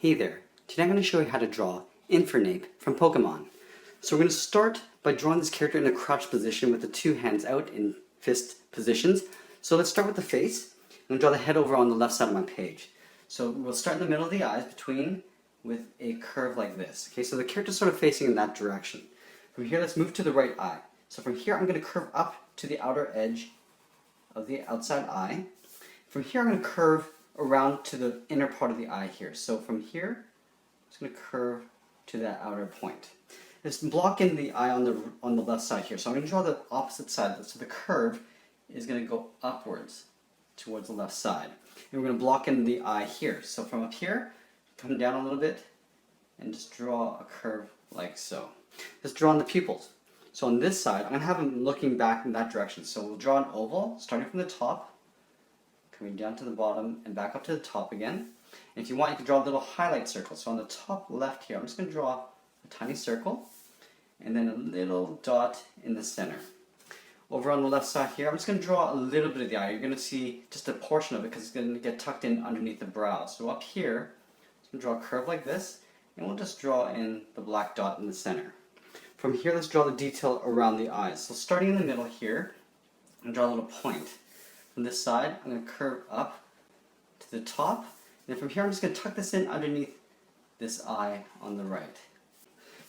Hey there, today I'm going to show you how to draw Infernape from Pokemon. So we're going to start by drawing this character in a crouched position with the two hands out in fist positions. So let's start with the face. I'm going to draw the head over on the left side of my page. So we'll start in the middle of the eyes with a curve like this. Okay, so the character's sort of facing in that direction. From here, let's move to the right eye. So from here, I'm going to curve up to the outer edge of the outside eye. From here, I'm going to curve around to the inner part of the eye here. So from here, I'm just going to curve to that outer point. Just block in the eye on the left side here. So I'm going to draw the opposite side. So the curve is going to go upwards towards the left side. And we're going to block in the eye here. So from up here, come down a little bit and just draw a curve like so. Let's draw on the pupils. So on this side, I'm going to have them looking back in that direction. So we'll draw an oval starting from the top, coming down to the bottom and back up to the top again. And if you want, you can draw a little highlight circle. So on the top left here, I'm just going to draw a tiny circle and then a little dot in the center. Over on the left side here, I'm just going to draw a little bit of the eye. You're going to see just a portion of it because it's going to get tucked in underneath the brow. So up here, I'm going to draw a curve like this, and we'll just draw in the black dot in the center. From here, let's draw the detail around the eyes. So starting in the middle here, I'm going to draw a little point. From this side, I'm going to curve up to the top. And then from here, I'm just going to tuck this in underneath this eye on the right.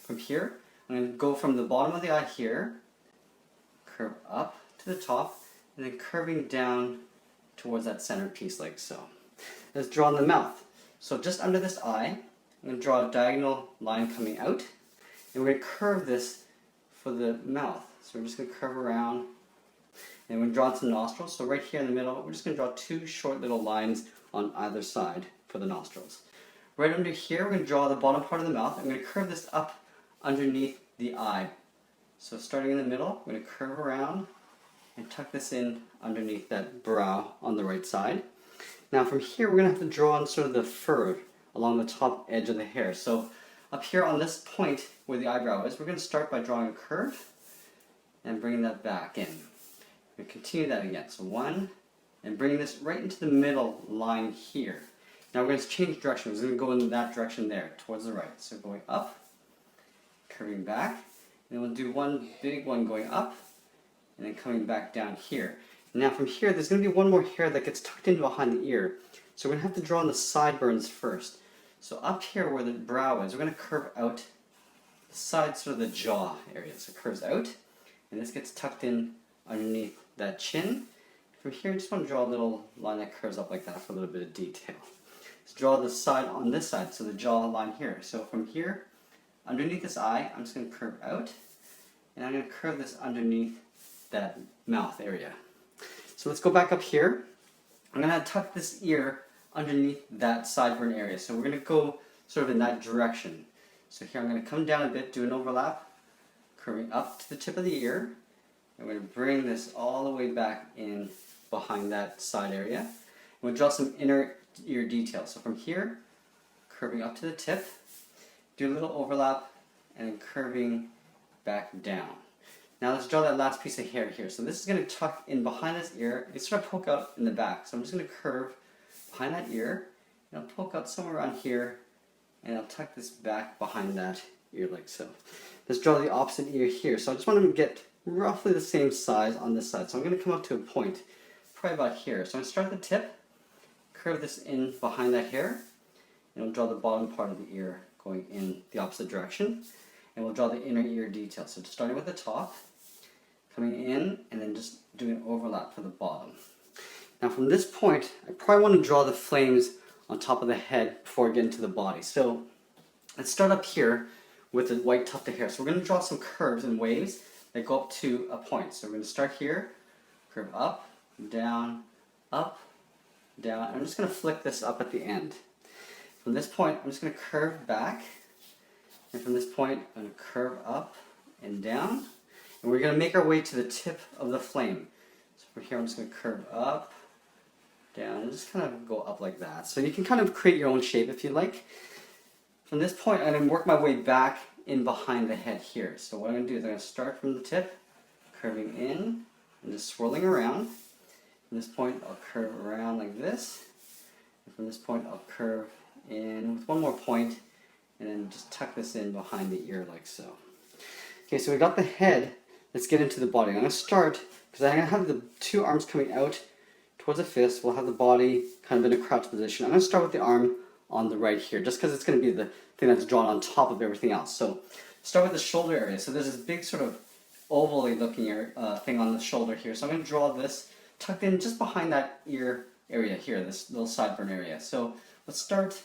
From here, I'm going to go from the bottom of the eye here, curve up to the top, and then curving down towards that center piece like so. Let's draw in the mouth. So just under this eye, I'm going to draw a diagonal line coming out, and we're going to curve this for the mouth. So we're just going to curve around. And we're going to draw some nostrils. So right here in the middle, we're just going to draw two short little lines on either side for the nostrils. Right under here, we're going to draw the bottom part of the mouth. I'm going to curve this up underneath the eye. So starting in the middle, we're going to curve around and tuck this in underneath that brow on the right side. Now from here, we're going to have to draw on sort of the fur along the top edge of the hair. So up here on this point where the eyebrow is, we're going to start by drawing a curve and bringing that back in. We continue that again. So one, and bringing this right into the middle line here. Now we're going to change direction. We're going to go in that direction there, towards the right. So going up, curving back, and then we'll do one big one going up, and then coming back down here. Now from here, there's going to be one more hair that gets tucked in behind the ear. So we're going to have to draw on the sideburns first. So up here where the brow is, we're going to curve out the side, sort of the jaw area. So it curves out, and this gets tucked in underneath that chin. From here, I just want to draw a little line that curves up like that for a little bit of detail. Let's draw the side on this side, so the jaw line here. So from here, underneath this eye, I'm just going to curve out, and I'm going to curve this underneath that mouth area. So let's go back up here. I'm going to tuck this ear underneath that sideburn area. So we're going to go sort of in that direction. So here I'm going to come down a bit, do an overlap, curving up to the tip of the ear. I'm going to bring this all the way back in behind that side area. And we'll draw some inner ear detail. So from here, curving up to the tip, do a little overlap, and then curving back down. Now let's draw that last piece of hair here. So this is going to tuck in behind this ear. It's sort of poke out in the back. So I'm just going to curve behind that ear, and I'll poke out somewhere around here, and I'll tuck this back behind that ear like so. Let's draw the opposite ear here. So I just want to get roughly the same size on this side. So I'm going to come up to a point, probably about here. So I'm going to start at the tip, curve this in behind that hair, and we'll draw the bottom part of the ear going in the opposite direction. And we'll draw the inner ear detail. So just starting with the top, coming in, and then just doing an overlap for the bottom. Now from this point, I probably want to draw the flames on top of the head before I get into the body. So let's start up here with the white tuft of hair. So we're going to draw some curves and waves that go up to a point. So we're going to start here, curve up, down, down. I'm just going to flick this up at the end. From this point, I'm just going to curve back. And from this point, I'm going to curve up and down. And we're going to make our way to the tip of the flame. So from here, I'm just going to curve up, down, and just kind of go up like that. So you can kind of create your own shape if you like. From this point, I'm going to work my way back in behind the head here. So what I'm going to do is I'm going to start from the tip, curving in, and just swirling around. From this point, I'll curve around like this. And from this point, I'll curve in with one more point, and then just tuck this in behind the ear like so. Okay, so we got the head. Let's get into the body. I'm going to start, because I'm going to have the two arms coming out towards the fist. We'll have the body kind of in a crouch position. I'm going to start with the arm on the right here, just because it's going to be the thing that's drawn on top of everything else. So start with the shoulder area. So there's this big sort of oval-y looking thing on the shoulder here. So I'm going to draw this tucked in just behind that ear area here, this little sideburn area. So let's start,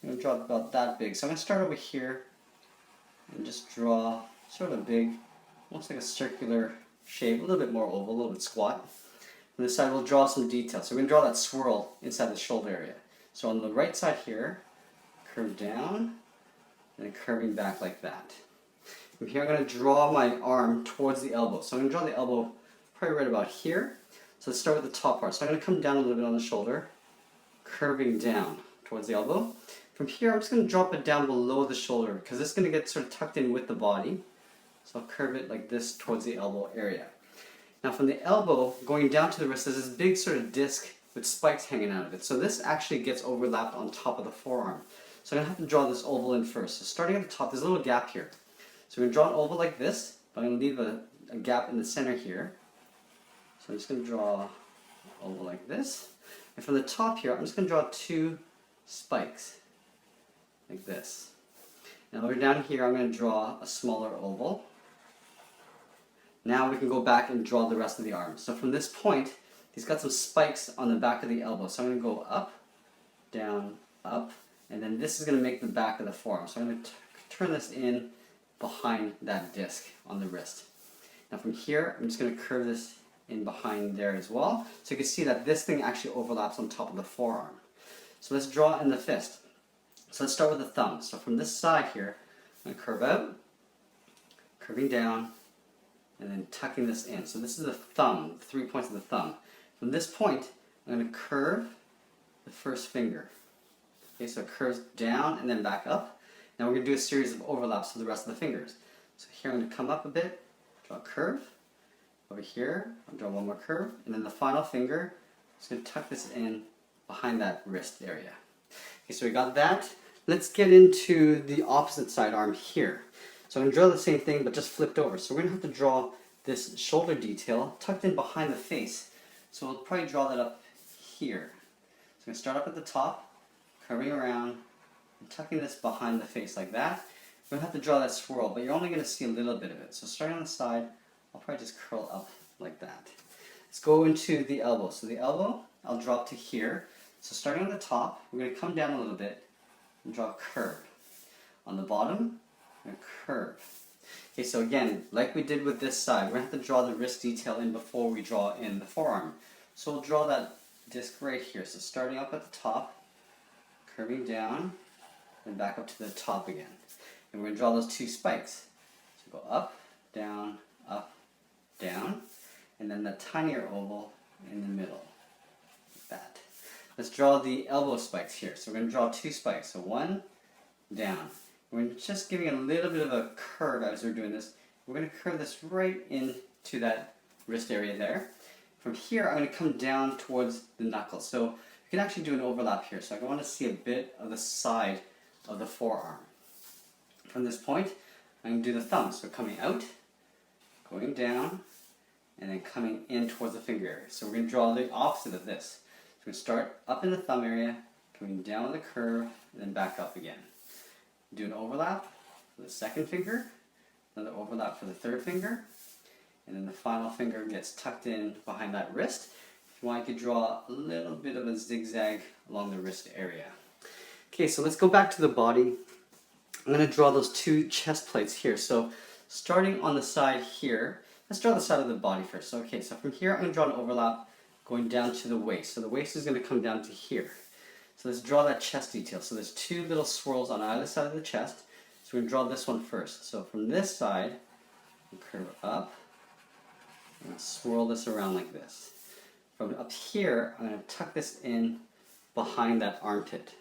I'm going to draw about that big. So I'm going to start over here and just draw sort of big, almost like a circular shape, a little bit more oval, a little bit squat. On this side we'll draw some detail. So we're going to draw that swirl inside the shoulder area. So on the right side here, curve down, and then curving back like that. From here I'm going to draw my arm towards the elbow. So I'm going to draw the elbow probably right about here. So let's start with the top part. So I'm going to come down a little bit on the shoulder, curving down towards the elbow. From here I'm just going to drop it down below the shoulder because it's going to get sort of tucked in with the body. So I'll curve it like this towards the elbow area. Now from the elbow going down to the wrist, there's this big sort of disc with spikes hanging out of it. So this actually gets overlapped on top of the forearm. So I'm going to have to draw this oval in first. So starting at the top, there's a little gap here. So we're going to draw an oval like this, but I'm going to leave a gap in the center here. So I'm just going to draw an oval like this. And from the top here, I'm just going to draw two spikes like this. Now over down here, I'm going to draw a smaller oval. Now we can go back and draw the rest of the arm. So from this point, he's got some spikes on the back of the elbow. So I'm going to go up, down, up, and then this is going to make the back of the forearm. So I'm going to turn this in behind that disc on the wrist. Now from here, I'm just going to curve this in behind there as well. So you can see that this thing actually overlaps on top of the forearm. So let's draw in the fist. So let's start with the thumb. So from this side here, I'm going to curve out, curving down, and then tucking this in. So this is the thumb, 3 points of the thumb. From this point, I'm going to curve the first finger. Okay, so it curves down and then back up. Now we're going to do a series of overlaps for the rest of the fingers. So here I'm going to come up a bit, draw a curve. Over here, I'll draw one more curve. And then the final finger, I'm just going to tuck this in behind that wrist area. Okay, so we got that. Let's get into the opposite side arm here. So I'm going to draw the same thing, but just flipped over. So we're going to have to draw this shoulder detail tucked in behind the face. So we'll probably draw that up here. So I'm going to start up at the top, curving around, and tucking this behind the face like that. We're going to have to draw that swirl, but you're only going to see a little bit of it. So starting on the side, I'll probably just curl up like that. Let's go into the elbow. So the elbow, I'll drop to here. So starting on the top, we're going to come down a little bit and draw a curve. On the bottom, a curve. Okay, so again, like we did with this side, we're going to have to draw the wrist detail in before we draw in the forearm. So we'll draw that disc right here. So starting up at the top, curving down, and back up to the top again. And we're going to draw those two spikes. So go up, down, and then the tinier oval in the middle, like that. Let's draw the elbow spikes here. So we're going to draw two spikes. So one, down. We're just giving a little bit of a curve as we're doing this. We're going to curve this right into that wrist area there. From here, I'm going to come down towards the knuckles. So you can actually do an overlap here. So I want to see a bit of the side of the forearm. From this point, I'm going to do the thumb. So coming out, going down, and then coming in towards the finger area. So we're going to draw the opposite of this. So we're going to start up in the thumb area, coming down with a curve, and then back up again. Do an overlap for the second finger, another overlap for the third finger, and then the final finger gets tucked in behind that wrist. If you want, you could draw a little bit of a zigzag along the wrist area. Okay, so let's go back to the body. I'm going to draw those two chest plates here. So starting on the side here, let's draw the side of the body first. So, okay, so from here I'm going to draw an overlap going down to the waist. So the waist is going to come down to here. So let's draw that chest detail. So there's two little swirls on either side of the chest. So we're going to draw this one first. So from this side, we'll curve up and swirl this around like this. From up here, I'm going to tuck this in behind that armpit.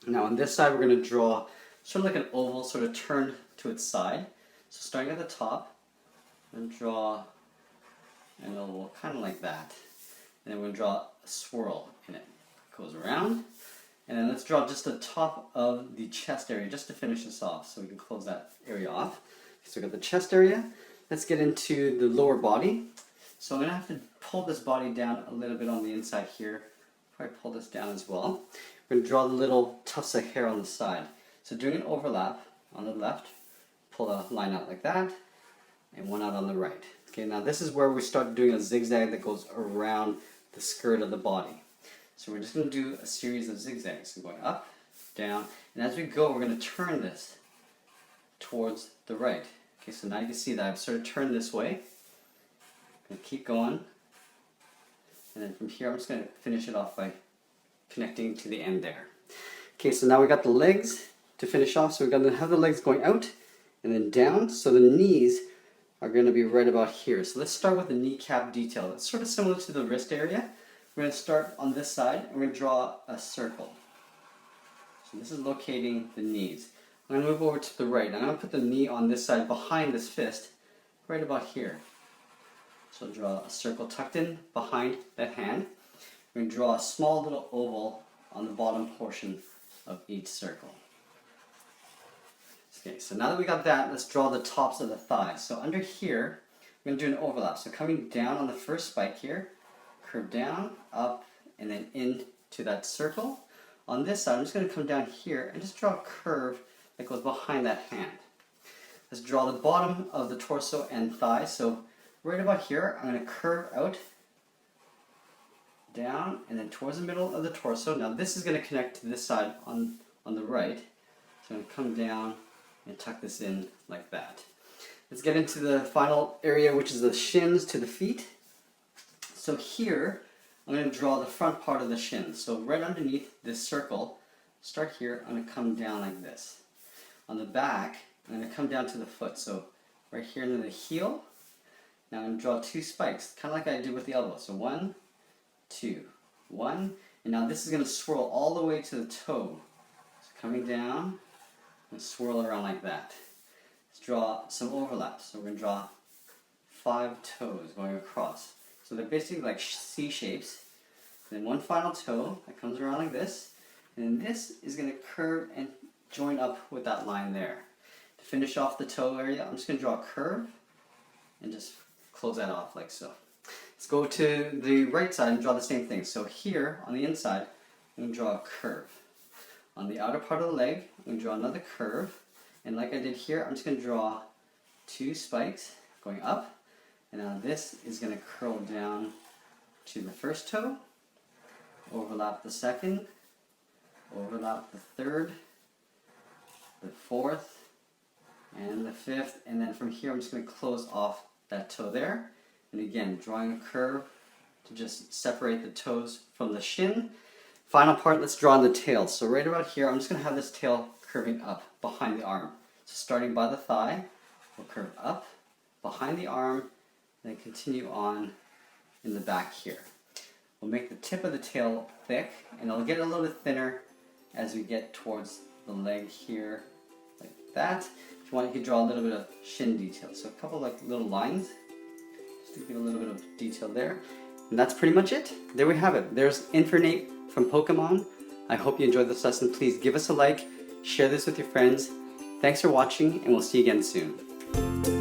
Now on this side, we're going to draw sort of like an oval, sort of turned to its side. So starting at the top, and draw an oval kind of like that. And then we're going to draw a swirl in it. Goes around, And then let's draw just the top of the chest area just to finish this off so we can close that area off. So we got the chest area. Let's get into the lower body. So I'm going to have to pull this body down a little bit on the inside here. Probably pull this down as well. We're going to draw the little tufts of hair on the side. So doing an overlap on the left, pull a line out like that, and one out on the right. Okay, now this is where we start doing a zigzag that goes around the skirt of the body. So we're just going to do a series of zigzags. So going up, down, and as we go, we're going to turn this towards the right. Okay, so now you can see that I've sort of turned this way. I'm going to keep going. And then from here, I'm just going to finish it off by connecting to the end there. Okay, so now we got the legs to finish off. So we're going to have the legs going out and then down. So the knees are going to be right about here. So let's start with the kneecap detail. It's sort of similar to the wrist area. We're going to start on this side and we're going to draw a circle. So this is locating the knees. I'm going to move over to the right. I'm going to put the knee on this side behind this fist, right about here. So draw a circle tucked in behind that hand. We're going to draw a small little oval on the bottom portion of each circle. Okay, so now that we got that, let's draw the tops of the thighs. So under here, we're going to do an overlap. So coming down on the first spike here, curve down, up, and then into that circle. On this side, I'm just going to come down here and just draw a curve that goes behind that hand. Let's draw the bottom of the torso and thighs. So right about here, I'm going to curve out, down, and then towards the middle of the torso. Now this is going to connect to this side on the right. So I'm going to come down and tuck this in like that. Let's get into the final area, which is the shins to the feet. So here, I'm going to draw the front part of the shin. So right underneath this circle, start here, I'm going to come down like this. On the back, I'm going to come down to the foot. So right here near the heel, now I'm going to draw two spikes, kind of like I did with the elbow. So 1, 2, 1, and now this is going to swirl all the way to the toe. So coming down, and swirl around like that. Let's draw some overlaps. So we're going to draw 5 toes going across. So they're basically like C shapes. Then one final toe that comes around like this. And then this is going to curve and join up with that line there. To finish off the toe area, I'm just going to draw a curve and just close that off like so. Let's go to the right side and draw the same thing. So here on the inside, I'm going to draw a curve. On the outer part of the leg, I'm going to draw another curve. And like I did here, I'm just going to draw 2 spikes going up. And now this is going to curl down to the first toe, overlap the second, overlap the third, the fourth, and the fifth. And then from here, I'm just going to close off that toe there. And again, drawing a curve to just separate the toes from the shin. Final part, let's draw the tail. So right about here, I'm just going to have this tail curving up behind the arm. So starting by the thigh, we'll curve up behind the arm, then continue on in the back here. We'll make the tip of the tail thick, and it'll get a little bit thinner as we get towards the leg here, like that. If you want, you can draw a little bit of shin detail. So a couple like little lines, just to give a little bit of detail there. And that's pretty much it. There we have it. There's Infernape from Pokemon. I hope you enjoyed this lesson. Please give us a like, share this with your friends. Thanks for watching, and we'll see you again soon.